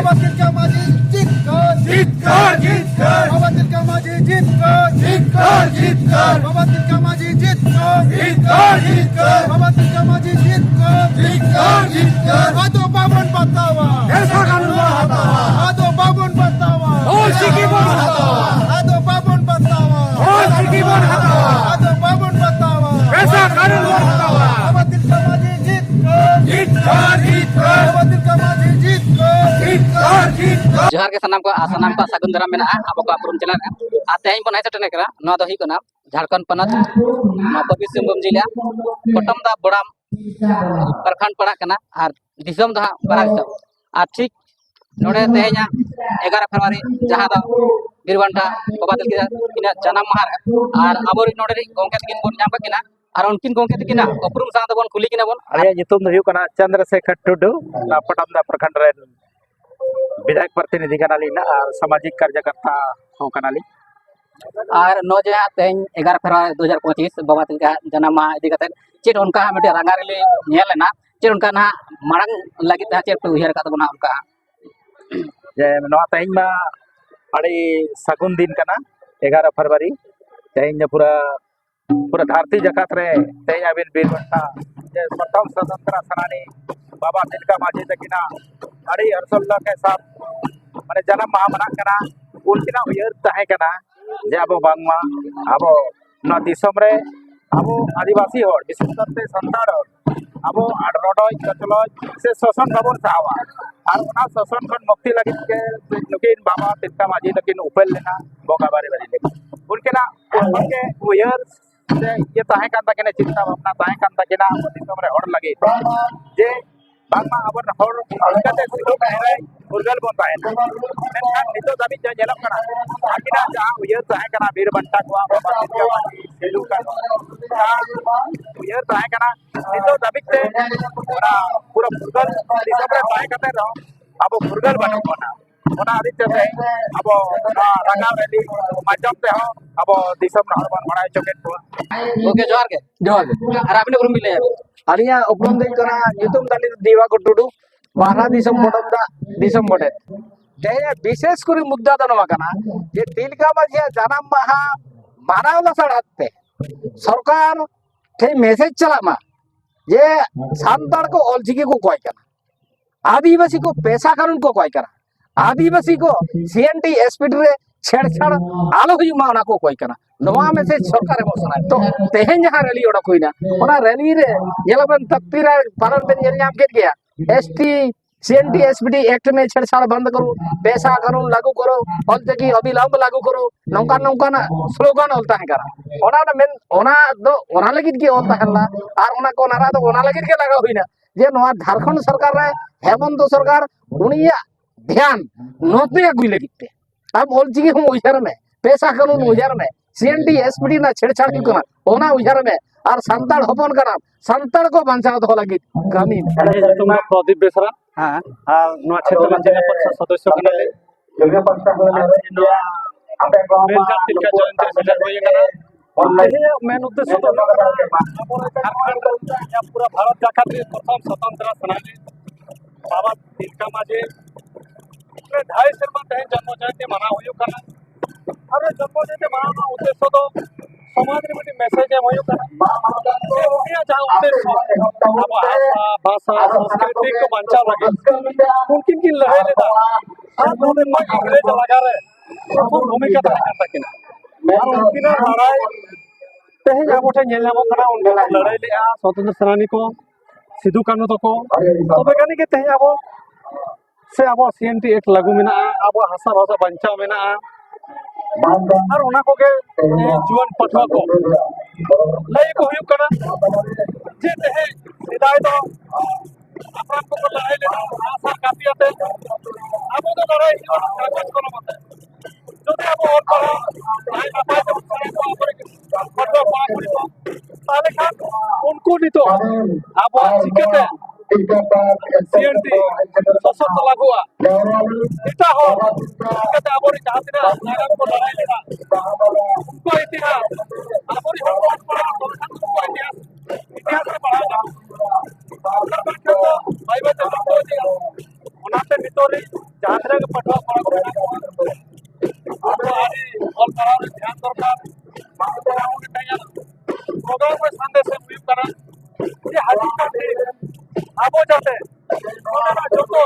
बाबा तिलका माझी जीत कर बाबा तिलका माझी जीत कर बाबा तिलका माझी जीत कर बाबा तिलका माझी जीत कर आदो बाबन बतावा ऐसा कानून हटावा आदो बाबन बतावा और सिक्की बन हटावा आदो बाबन बतावा और सिक्की बन हटावा आदो बाबन बतावा ऐसा कानून हटावा बाबा तिलका माझी जीत कर बाबा तिलका माझी जीत कर जोहार के सनाम को सागुन दाराम मेना अब को अपरुम चला तेज बन हेटने करा झारखंड पनत पश्चिम सिंहभूम जिला पटमदा बड़ाम प्रखंड पड़ा कना और दिसम दो बड़ा दिसम और ठीक नोड़े तेज 11 फरवरी जहाँ दो बिरबंटा बाबा तिलका जन्म माह और अब नोड़े गोंके तकिन बन नाम किना और उनकिन गोंके तकिन उपरुम साथ बन कुली किना बन अरे नितुम हुई कना चंद्रशेखर टुडू पटमदा प्रखंड रे विधायक प्रतिनिधि कनाली और सामाजिक कार्यकर्ता हो कनाली और नो जो तेज 11 फरवरी 2025 बाबा तिलका जन्म माह इदी कते चेट उनका मिटे रंगारेली नेलना चेट उनका ना मांग लगी चेट पे उहर का बना उनका जे नवा तेज मा अड़ी सगुन दिन कना 11 फरवरी तेज पूरा पूरा धरती जगत रे तेज अबिन बीरबंटा जे प्रथम स्वतंत्र सेनानी बाबा तिलका माझी तकिना अड़ी हर्षोल्लास के साथ माने जन्म माह मना कना उनकिना उयहर तहे कना जे अब बांगमा अब ना दिसम रे अब आदिवासी होड़ विशेष करते संताड़ अब आडरोडोय कचलोय से शोषण बाबन चाहवा और उना शोषण खन मुक्ति लगी के नुकिन बाबा तिलका माझी तकिन उपेल लेना बोका बारे बारे ले उनके ना उनके उयहर से ये तहे कान तकिन चिंता भावना तहे कान तकिन दिसम रे होड़ लगे जे बांगमा अबर होड़ अलकते सिको कहरे उर्गल बोन पाए मेनखान नितो दाबी जे जेलम कना आकिना जहां उयहर तहे कना बीरबंटा को बाबा तिलका माझी सेलू का उयहर तहे कना नितो दाबी ते पूरा पूरा फुरगल दिसम रे तहे कते रहो अब फुरगल बनो कोना ओना आदित्य से अब रंगा रैली माध्यम से हो अब दिसम हरबन बड़ाई चकेट को ओके जोहार के और आपने उरुम मिले अलिया उपलम दिन कना युतुम दाली दीवा को टुडू बारह दिसम पटमदा दिसम बटे ते विशेष करी मुद्दा दनवा कना जे तिलका माझी जन्म माहा मानावला सड़ाते सरकार थे मैसेज चला मा जे सांताड़ को ऑलचिकी को कोई कना आदिवासी को पैसा कानून को कोई कना आदिवासी को सीएनटी एसपीडी रे छेड़छाड़ आलो हुई मा को कोई कना नवा मैसेज सरकार एमो सना तो तेहें जहां रैली ओडक हुईना ओना रैली रे येलबन तकतीरा पालन बेन येल नाम के गया एसटी सीएनटी एसपीडी एक्ट में छेड़छाड़ बंद करो पैसा कानून लागू करो ऑलचिकी अविलंब लागू करो नौका नौका ना स्लोगन होता है करा ओना मेन ओना दो ओना लगित के होता हल्ला और ओना को नारा तो ओना लगित के लगा हुईना जे नवा झारखंड सरकार रे हेमंत सरकार उनिया ध्यान नोते अगुई लगिते अब ऑलचिकी हम उजर में पैसा कानून उजर में सीएनटी एसपीडी ना छेड़छाड़ की करना ओना उजर में और संताड़ हपन का नाम संताड़ को बचाव तो लगी कमी तुम प्रदीप बेसरा हां और नवा क्षेत्र में जिला परिषद सदस्य कनाले जिला परिषद आपे गांव में तिलका जयंती सेलिब्रेट होय कना ये मेन उद्देश्य तो पूरा भारत का खातिर प्रथम स्वतंत्र सेनानी बाबा तिलका माझी 2.5 साल में जन्म जयंती मना हुई कना अरे जन्म जयंती मनाना उद्देश्य तो समाज में मैसेज है वही कना ये जहां उद्देश्य अब भाषा संस्कृति को बचा लगे उनकी की लहे लेदा हाथ में अंग्रेज लगा रहे तो भूमिका करता किना और उनकी ना लड़ाई तेज अब नेल नाम कना उनके लड़ाई ले स्वतंत्र सेनानी को सिद्धू कानू तको तबे कानी के तेज अब से अब सीएनटी एक लागू मेना अब हासा भाषा बंचाव मेना और उना को के जीवन पठवा को लय को हुई कना जे ते हिदायत तो अपराध को लड़ाई ले आशा काफी आते अब तो लड़ाई कागज को मत जो ते अब और पर आई बाबा जब पठवा पा को ताले खान उनको नहीं तो अब चिकते सीएनटी सशक्त लागू इटा हो कहते आबोरी चाहते ना नागम को लड़ाई लेना उनको इतिहास आबोरी हम पढ़ा तो उनको इतिहास में पढ़ा ना भाई भाई तो उनाते नितोरी जात्रा के पटवा पड़ा आपको आज ऑल कराओ ध्यान दरकार मानव के कहीं प्रोग्राम में संदेश से मुहिम करा ये हाजी का आबो जाते जो तो